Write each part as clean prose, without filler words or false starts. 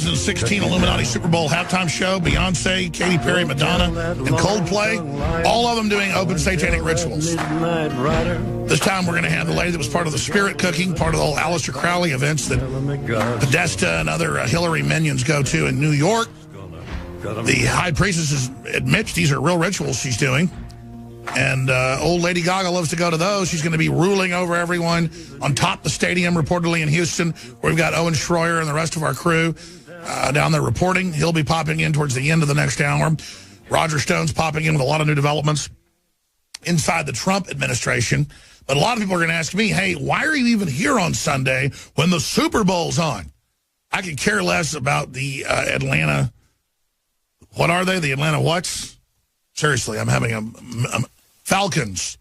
2016 Illuminati Super Bowl halftime show, Beyonce, Katy Perry, Madonna, and Coldplay, all of them doing open satanic rituals. This time we're going to have the lady that was part of the spirit cooking, part of the whole Aleister Crowley events that Podesta and other Hillary minions go to in New York. The high priestess admits these are real rituals she's doing. And old Lady Gaga loves to go to those. She's going to be ruling over everyone on top of the stadium, reportedly in Houston, where we've got Owen Schroyer and the rest of our crew down there reporting. He'll be popping in towards the end of the next hour. Roger Stone's popping in with a lot of new developments inside the Trump administration. But a lot of people are going to ask me, hey, why are you even here on Sunday when the Super Bowl's on? I could care less about the Atlanta. What are they? The Atlanta whats? Seriously, I'm having a Falcons.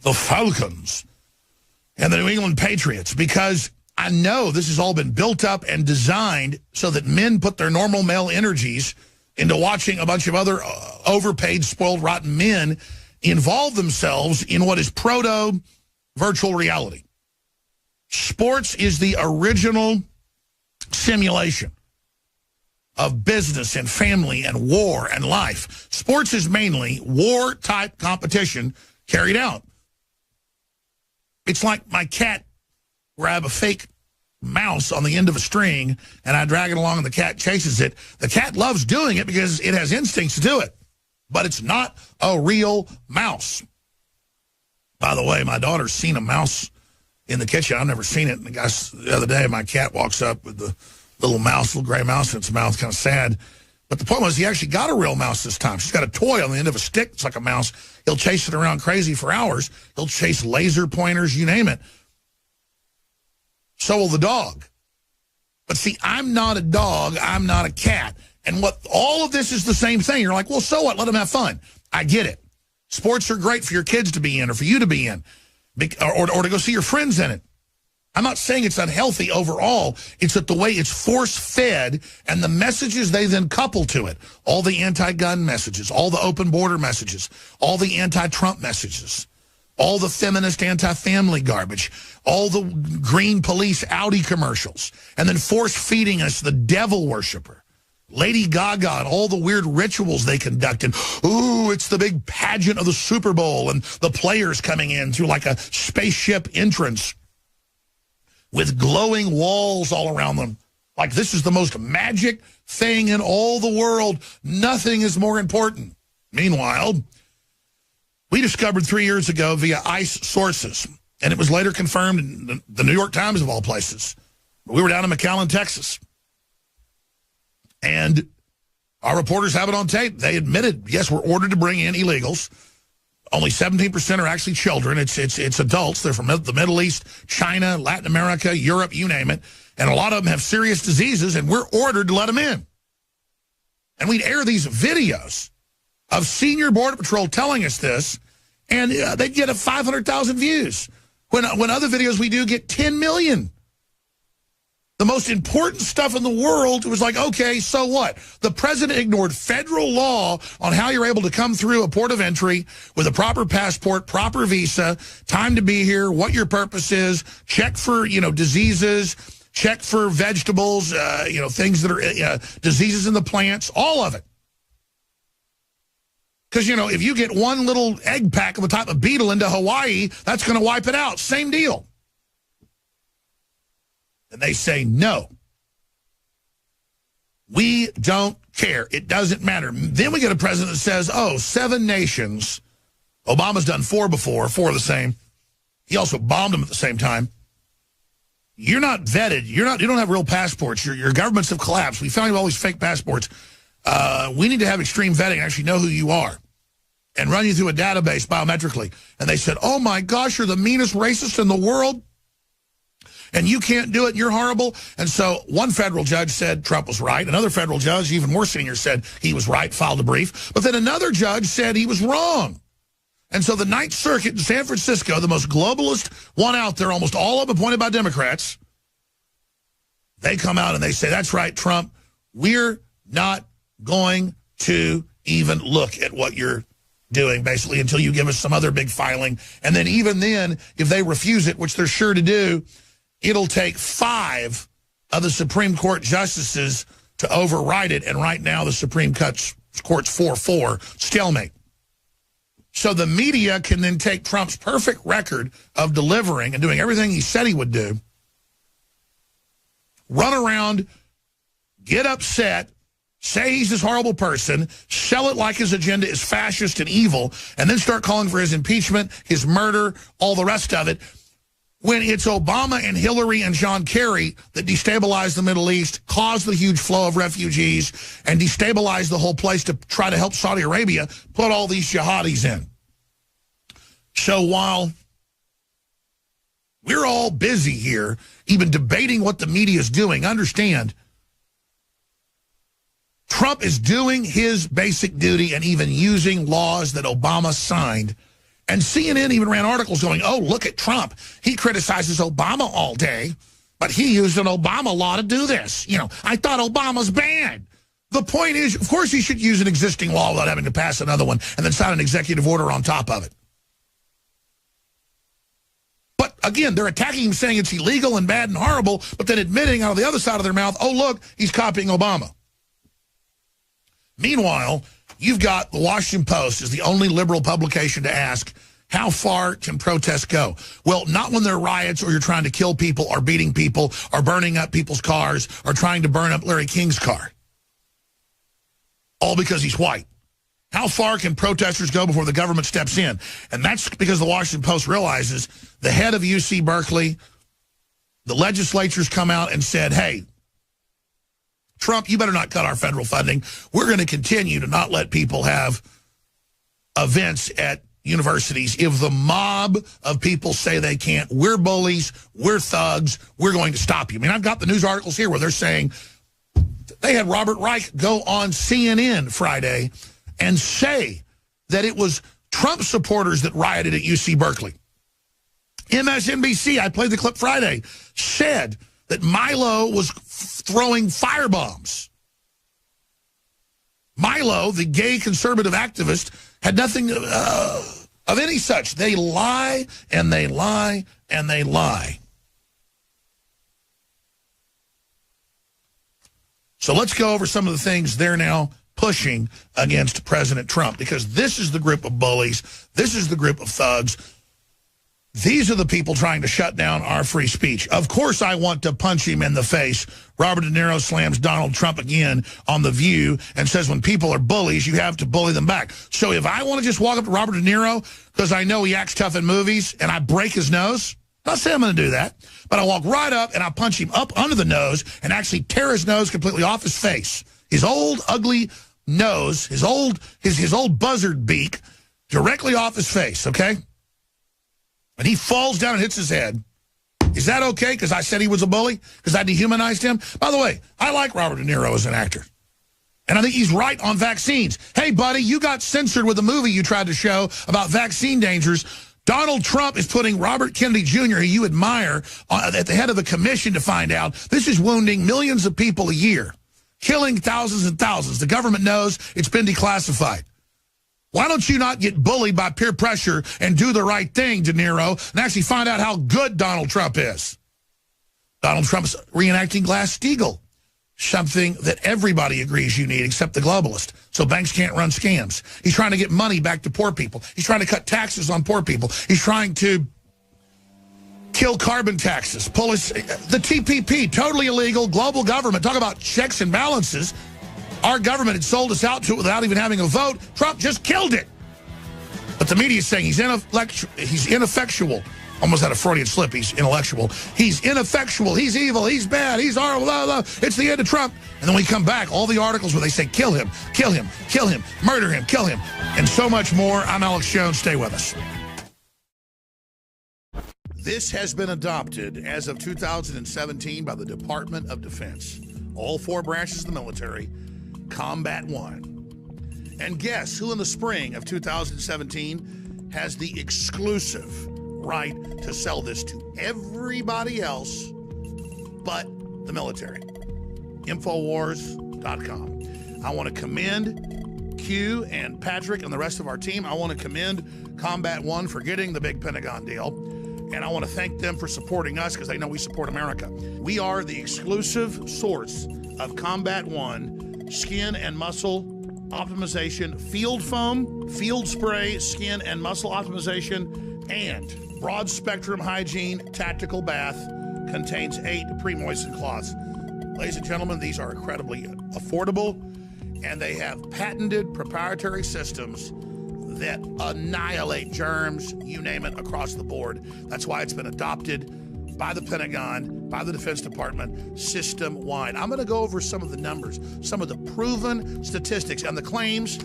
The Falcons. And the New England Patriots. Because I know this has all been built up and designed so that men put their normal male energies into watching a bunch of other overpaid, spoiled, rotten men involve themselves in what is proto-virtual reality. Sports is the original simulation of business and family and war and life. Sports is mainly war-type competition carried out. It's like my cat where I have a fake mouse on the end of a string and I drag it along and the cat chases it. The cat loves doing it because it has instincts to do it. But it's not a real mouse. By the way, my daughter's seen a mouse in the kitchen. I've never seen it. And the other day, my cat walks up with the little gray mouse in its mouth, kind of sad. But the point was he actually got a real mouse this time. She's got a toy on the end of a stick. It's like a mouse. He'll chase it around crazy for hours. He'll chase laser pointers, you name it. So will the dog. But see, I'm not a dog. I'm not a cat. And what all of this is the same thing. You're like, well, so what? Let them have fun. I get it. Sports are great for your kids to be in or for you to be in or to go see your friends in it. I'm not saying it's unhealthy overall. It's that the way it's force-fed and the messages they then couple to it, all the anti-gun messages, all the open border messages, all the anti-Trump messages, all the feminist anti-family garbage, all the green police Audi commercials, and then force-feeding us the devil worshiper. Lady Gaga and all the weird rituals they conducted. Ooh, it's the big pageant of the Super Bowl and the players coming in through like a spaceship entrance with glowing walls all around them. Like this is the most magic thing in all the world. Nothing is more important. Meanwhile, we discovered 3 years ago via ICE sources, and it was later confirmed in the New York Times of all places. We were down in McAllen, Texas. And our reporters have it on tape. They admitted, yes, we're ordered to bring in illegals. Only 17% are actually children. It's adults. They're from the Middle East, China, Latin America, Europe, you name it. And a lot of them have serious diseases, and we're ordered to let them in. And we'd air these videos of senior Border Patrol telling us this, and they'd get 500,000 views. When other videos we do get 10 million. The most important stuff in the world was like, okay, so what? The president ignored federal law on how you're able to come through a port of entry with a proper passport, proper visa, time to be here, what your purpose is, check for, diseases, check for vegetables, things that are diseases in the plants, all of it. Because, if you get one little egg pack of a type of beetle into Hawaii, that's going to wipe it out. Same deal. And they say, no, we don't care. It doesn't matter. Then we get a president that says, 7 nations. Obama's done 4 before, 4 of the same. He also bombed them at the same time. You're not vetted. You don't have real passports. Your governments have collapsed. We found you all these fake passports. We need to have extreme vetting and actually know who you are and run you through a database biometrically. And they said, oh, my gosh, you're the meanest racist in the world. And you can't do it, and you're horrible. And so one federal judge said Trump was right. Another federal judge, even more senior, said he was right, filed a brief. But then another judge said he was wrong. And so the Ninth Circuit in San Francisco, the most globalist one out there, almost all of them appointed by Democrats, they come out and they say, that's right, Trump, we're not going to even look at what you're doing, basically, until you give us some other big filing. And then even then, if they refuse it, which they're sure to do, it'll take 5 of the Supreme Court justices to override it, and right now the Supreme Court's 4-4, stalemate. So the media can then take Trump's perfect record of delivering and doing everything he said he would do, run around, get upset, say he's this horrible person, sell it like his agenda is fascist and evil, and then start calling for his impeachment, his murder, all the rest of it, when it's Obama and Hillary and John Kerry that destabilized the Middle East, caused the huge flow of refugees, and destabilized the whole place to try to help Saudi Arabia put all these jihadis in. So while we're all busy here, even debating what the media is doing, understand, Trump is doing his basic duty and even using laws that Obama signed. And CNN even ran articles going, oh, look at Trump. He criticizes Obama all day, but he used an Obama law to do this. You know, I thought Obama's bad. The point is, of course, he should use an existing law without having to pass another one and then sign an executive order on top of it. But again, they're attacking him saying it's illegal and bad and horrible, but then admitting out of the other side of their mouth, oh, look, he's copying Obama. Meanwhile, you've got the Washington Post is the only liberal publication to ask, how far can protests go? Well, not when there are riots or you're trying to kill people or beating people or burning up people's cars or trying to burn up Larry King's car. All because he's white. How far can protesters go before the government steps in? And that's because the Washington Post realizes the head of UC Berkeley, the legislature's come out and said, hey, Trump, you better not cut our federal funding. We're going to continue to not let people have events at universities. If the mob of people say they can't, we're bullies, we're thugs, we're going to stop you. I mean, I've got the news articles here where they're saying they had Robert Reich go on CNN Friday and say that it was Trump supporters that rioted at UC Berkeley. MSNBC, I played the clip Friday, said that Milo was throwing firebombs. Milo, the gay conservative activist, had nothing of any such. They lie, and they lie, and they lie. So let's go over some of the things they're now pushing against President Trump, because this is the group of bullies. This is the group of thugs. These are the people trying to shut down our free speech. Of course, I want to punch him in the face. Robert De Niro slams Donald Trump again on The View and says when people are bullies, you have to bully them back. So if I want to just walk up to Robert De Niro because I know he acts tough in movies and I break his nose, I'm not saying I'm going to do that, but I walk right up and I punch him up under the nose and actually tear his nose completely off his face. His old, ugly nose, his old buzzard beak directly off his face, okay? And he falls down and hits his head. Is that okay because I said he was a bully? Because I dehumanized him? By the way, I like Robert De Niro as an actor. And I think he's right on vaccines. Hey, buddy, you got censored with a movie you tried to show about vaccine dangers. Donald Trump is putting Robert Kennedy Jr., who you admire, at the head of a commission to find out. This is wounding millions of people a year, killing thousands and thousands. The government knows it's been declassified. Why don't you not get bullied by peer pressure and do the right thing, De Niro, and actually find out how good Donald Trump is? Donald Trump's reenacting Glass-Steagall, something that everybody agrees you need except the globalist. So banks can't run scams. He's trying to get money back to poor people. He's trying to cut taxes on poor people. He's trying to kill carbon taxes. The TPP, totally illegal, global government. Talk about checks and balances. Our government had sold us out to it without even having a vote. Trump just killed it. But the media is saying he's ineffectual. Almost had a Freudian slip. He's intellectual. He's ineffectual. He's evil. He's bad. He's horrible. Blah, blah. It's the end of Trump. And then we come back, all the articles where they say, kill him, kill him, kill him, murder him, kill him, and so much more. I'm Alex Jones. Stay with us. This has been adopted as of 2017 by the Department of Defense. All four branches of the military, Combat One. And guess who in the spring of 2017 has the exclusive right to sell this to everybody else but the military? Infowars.com. I want to commend Q and Patrick and the rest of our team. I want to commend Combat One for getting the big Pentagon deal. And I want to thank them for supporting us because they know we support America. We are the exclusive source of Combat One skin and muscle optimization, field foam, field spray, skin and muscle optimization, and broad spectrum hygiene tactical bath. Contains 8 pre-moistened cloths. Ladies and gentlemen, these are incredibly affordable, and they have patented proprietary systems that annihilate germs, you name it, across the board. That's why it's been adopted by the Pentagon, by the Defense Department, system-wide. I'm going to go over some of the numbers, some of the proven statistics, and the claims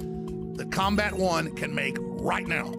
that Combat One can make right now.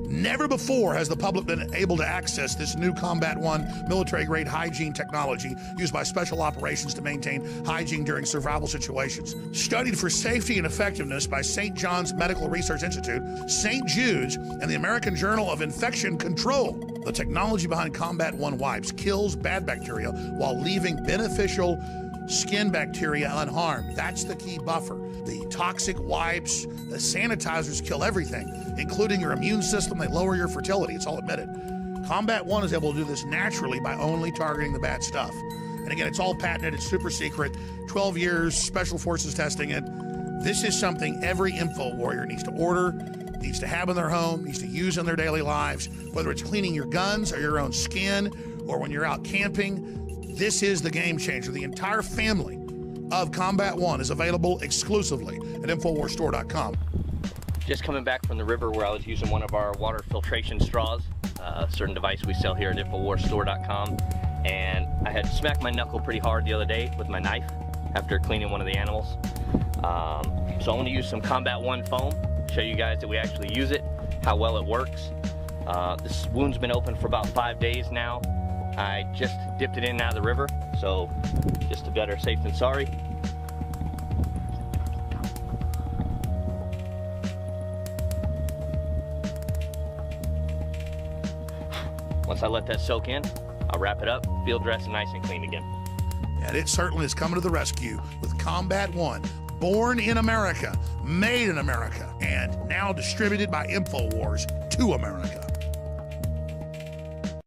Never before has the public been able to access this new Combat One military-grade hygiene technology used by special operations to maintain hygiene during survival situations. Studied for safety and effectiveness by St. John's Medical Research Institute, St. Jude's, and the American Journal of Infection Control. The technology behind Combat One wipes kills bad bacteria while leaving beneficial skin bacteria unharmed. That's the key buffer. The toxic wipes, the sanitizers kill everything, including your immune system. They lower your fertility. It's all admitted. Combat One is able to do this naturally by only targeting the bad stuff. And again, it's all patented. It's super secret. 12 years, Special Forces testing it. This is something every info warrior needs to order, needs to have in their home, needs to use in their daily lives, whether it's cleaning your guns or your own skin, or when you're out camping. This is the game changer. The entire family of Combat One is available exclusively at InfoWarsStore.com. Just coming back from the river where I was using one of our water filtration straws, a certain device we sell here at InfoWarsStore.com, and I had smacked my knuckle pretty hard the other day with my knife after cleaning one of the animals. So I'm going to use some Combat One foam, show you guys that we actually use it, how well it works. This wound's been open for about 5 days now. I just dipped it in and out of the river, so just a better safe than sorry. Once I let that soak in, I'll wrap it up, field dress, and nice and clean again. And it certainly is coming to the rescue with Combat One, born in America, made in America, and now distributed by InfoWars to America.